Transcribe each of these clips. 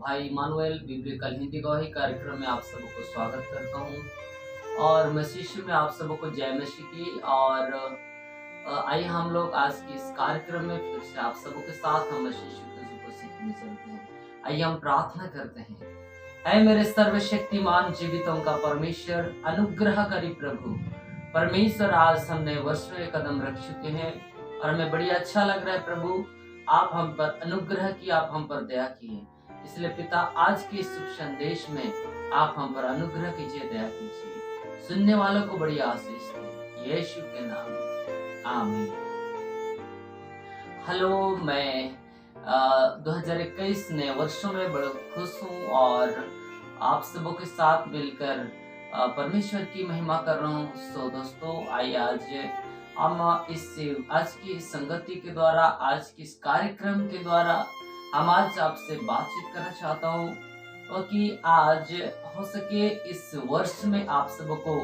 भाई Emmanuel biblical Hindi गवाही कार्यक्रम में आप सबको स्वागत करता हूँ और मसीह में आप सबको जय मसीह की। और आइए हम लोग आज के इस कार्यक्रम में फिर से आप सबों के साथ हम मसीह को सीखने चलते हैं। आइए हम प्रार्थना करते हैं। ऐ मेरे सर्वशक्तिमान जीवितों का परमेश्वर, अनुग्रहकारी प्रभु परमेश्वर, आज हम नए वर्ष में कदम रख चुके हैं और हमें बड़ी अच्छा लग रहा है प्रभु। आप हम पर अनुग्रह की, आप हम पर दया की, इसलिए पिता आज के शुभ संदेश में आप हम पर अनुग्रह कीजिए, दया कीजिए, सुनने वालों को बड़ी आशीष दें, यीशु के नाम में आमीन। हेलो, मैं 2021 नए वर्षों में बड़ा खुश हूँ और आप सबों के साथ मिलकर परमेश्वर की महिमा कर रहा हूँ। सो दोस्तों, आइए हम आज की संगति के द्वारा, आज के इस कार्यक्रम के द्वारा हम आज आपसे बातचीत करना चाहता हूँ, क्योंकि आज हो सके इस वर्ष में आप सबको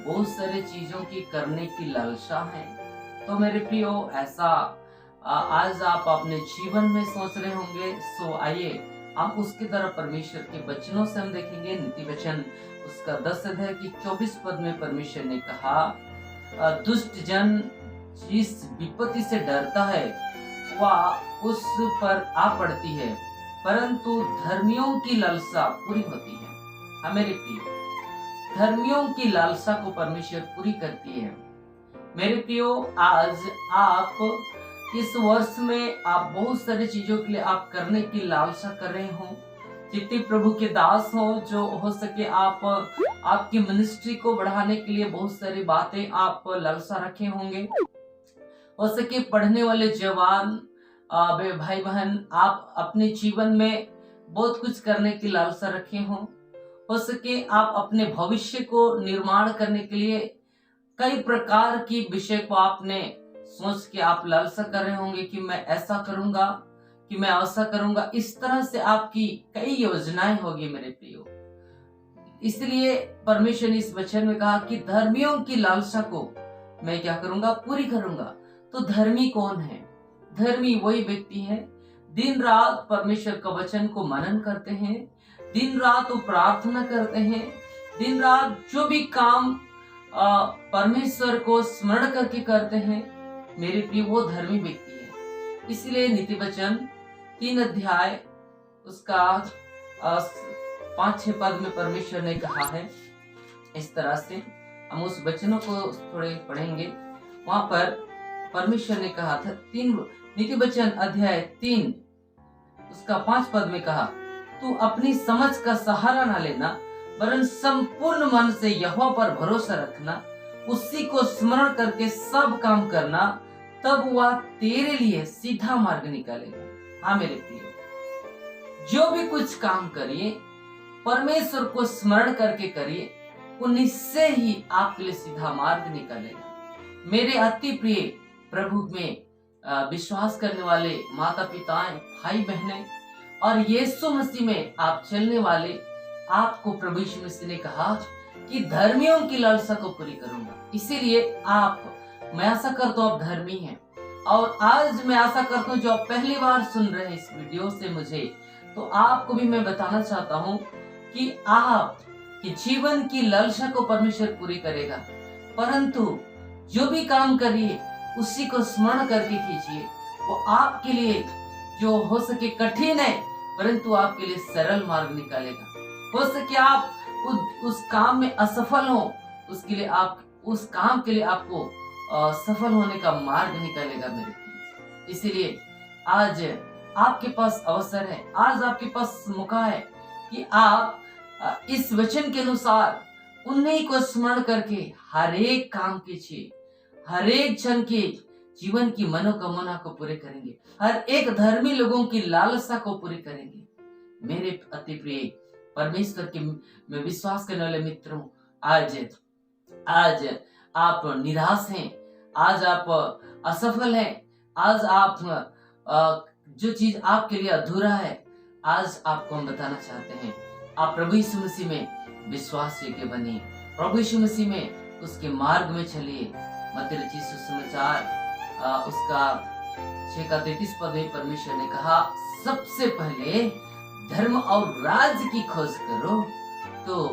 बहुत सारी चीजों की करने की लालसा है। तो मेरे प्रियो, ऐसा आज आप अपने जीवन में सोच रहे होंगे। सो आइए हम उसकी तरह परमेश्वर के वचनों से हम देखेंगे। नीति वचन उसका 10 अध्याय की 24 पद में परमेश्वर ने कहा, दुष्ट जन जिस विपत्ति से डरता है वह उस पर आ पड़ती है, परंतु धर्मियों की लालसा पूरी होती है। मेरे प्रियो, धर्मियों की लालसा को परमेश्वर पूरी करती है। मेरे प्रियो, आज आप इस वर्ष में आप बहुत सारी चीजों के लिए आप करने की लालसा कर रहे हो। जितने प्रभु के दास हो, जो हो सके आप आपकी मिनिस्ट्री को बढ़ाने के लिए बहुत सारी बातें आप लालसा रखे होंगे। हो सके पढ़ने वाले जवान भाई बहन, आप अपने जीवन में बहुत कुछ करने की लालसा रखे हो सके आप अपने भविष्य को निर्माण करने के लिए कई प्रकार की विषय को आपने सोच के आप लालसा कर रहे होंगे कि मैं ऐसा करूंगा, कि मैं ऐसा करूंगा। इस तरह से आपकी कई योजनाएं होगी मेरे प्रियो। इसलिए परमेश्वर ने इस वचन में कहा कि धर्मियों की लालसा को मैं क्या करूंगा, पूरी करूंगा। तो धर्मी कौन है? धर्मी वही व्यक्ति है दिन रात परमेश्वर का वचन को मनन करते हैं, दिन रात वो प्रार्थना करते हैं, दिन रात जो भी काम परमेश्वर को स्मरण करके करते हैं, मेरे प्रिय वो धर्मी व्यक्ति है। इसलिए नीति वचन 3 अध्याय उसका 5-6 पद में परमेश्वर ने कहा है इस तरह से। हम उस वचनों को थोड़े पढ़ेंगे। वहां पर परमेश्वर ने कहा था, 3 नीति वचन अध्याय 3 उसका 5 पद में कहा, तू अपनी समझ का सहारा ना लेना, वरन संपूर्ण मन से यहोवा पर भरोसा रखना, उसी को स्मरण करके सब काम करना, तब वह तेरे लिए सीधा मार्ग निकालेगा। हाँ मेरे प्रियो, जो भी कुछ काम करिए परमेश्वर को स्मरण करके करिए, वो निश्चय ही आपके लिए सीधा मार्ग निकालेगा। मेरे अति प्रिय प्रभु में विश्वास करने वाले माता पिताएं, भाई बहनें और यीशु मसीह में आप चलने वाले, आपको प्रभु यीशु मसीह ने कहा कि धर्मियों की लालसा को पूरी करूंगा। इसीलिए मैं आशा करता हूँ आप धर्मी हैं। और आज मैं आशा करता हूँ जो आप पहली बार सुन रहे हैं इस वीडियो से मुझे, तो आपको भी मैं बताना चाहता हूँ कि आप कि जीवन की लालसा को परमेश्वर पूरी करेगा, परंतु जो भी काम करिए उसी को स्मरण करके कीजिए। वो आपके लिए जो हो सके कठिन है, परंतु आपके लिए सरल मार्ग निकालेगा। हो सके आप उस काम में असफल हो, उसके लिए आप उस काम के लिए आपको सफल होने का मार्ग निकालेगा मेरे प्रिय। इसीलिए आज आपके पास अवसर है, आज आपके पास मौका है कि आप इस वचन के अनुसार उन्हीं को स्मरण करके हर एक काम कीजिए, हर एक जन के जीवन की मनोकामना को पूरे करेंगे, हर एक धर्मी लोगों की लालसा को पूरी करेंगे। मेरे अति प्रिय परमेश्वर के में विश्वास करने वाले मित्रों, आज आप निराश हैं, आज आप असफल हैं, आज आप जो चीज आपके लिए अधूरा है, आज आपको हम बताना चाहते हैं, आप प्रभु यीशु मसीह में विश्वास योग्य बनिए, प्रभु यीशु मसीह में उसके मार्ग में चलिए। मत्ती रचित सुसमाचार उसका 6 का 33 पद में परमेश्वर ने कहा, सबसे पहले धर्म और राज्य की खोज करो तो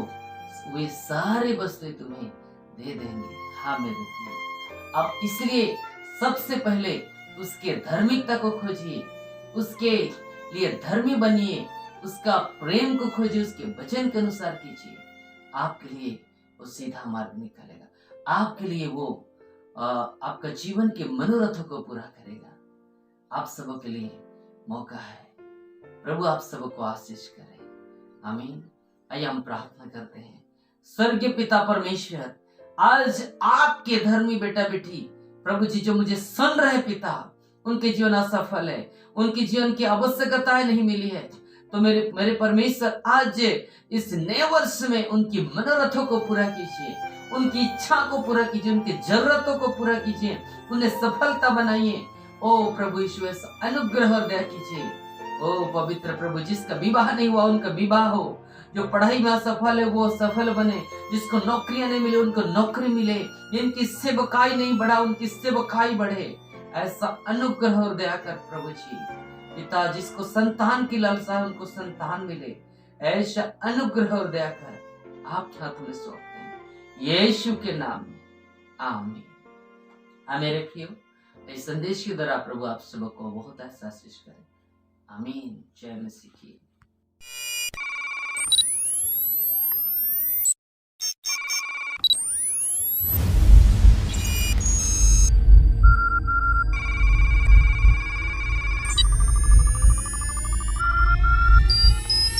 वे सारे वस्तुएं तुम्हें दे देंगे। हाँ मेरे प्रिय, अब इसलिए सबसे पहले उसके धार्मिकता को खोजिए, उसके लिए धर्मी बनिए, उसका प्रेम को खोजिए, उसके वचन के अनुसार कीजिए। आपके लिए वो सीधा मार्ग निकालेगा, आपके लिए वो आपका जीवन के मनोरथों को पूरा करेगा। आप सबों के लिए मौका है। प्रभु आप सबको आशीष करे। आमीन। आइए हम प्रार्थना करते हैं। स्वर्गीय पिता परमेश्वर, आज आपके धर्मी बेटा बेटी प्रभु जी जो मुझे सुन रहे पिता, उनके जीवन असफल है, उनके जीवन की आवश्यकताएं नहीं मिली है, तो मेरे परमेश्वर आज इस नए वर्ष में उनकी मनोरथों को पूरा कीजिए, उनकी इच्छा को पूरा कीजिए, उनकी जरूरतों को पूरा कीजिए, उन्हें सफलता बनाइए। ओ प्रभु यीशु अनुग्रह और दया कीजिए। ओ पवित्र प्रभु, जिसका विवाह नहीं हुआ उनका विवाह हो, जो पढ़ाई में असफल है वो सफल बने, जिसको नौकरियां नहीं मिले उनको नौकरी मिले, जिनकी सेवकाई नहीं बढ़ा उनकी सेवकाई बढ़े। ऐसा अनुग्रह और दया कर प्रभु जी पिता, जिसको संतान की लालसा है उनको संतान मिले, ऐसा अनुग्रह और दया कर आपके हाथ में सौंपते हैं यीशु के नाम में। आमीन। मेरे प्रियो, इस संदेश के द्वारा प्रभु आप सबको बहुत ऐसा आशीष करे। आमीन। जय मसीह की।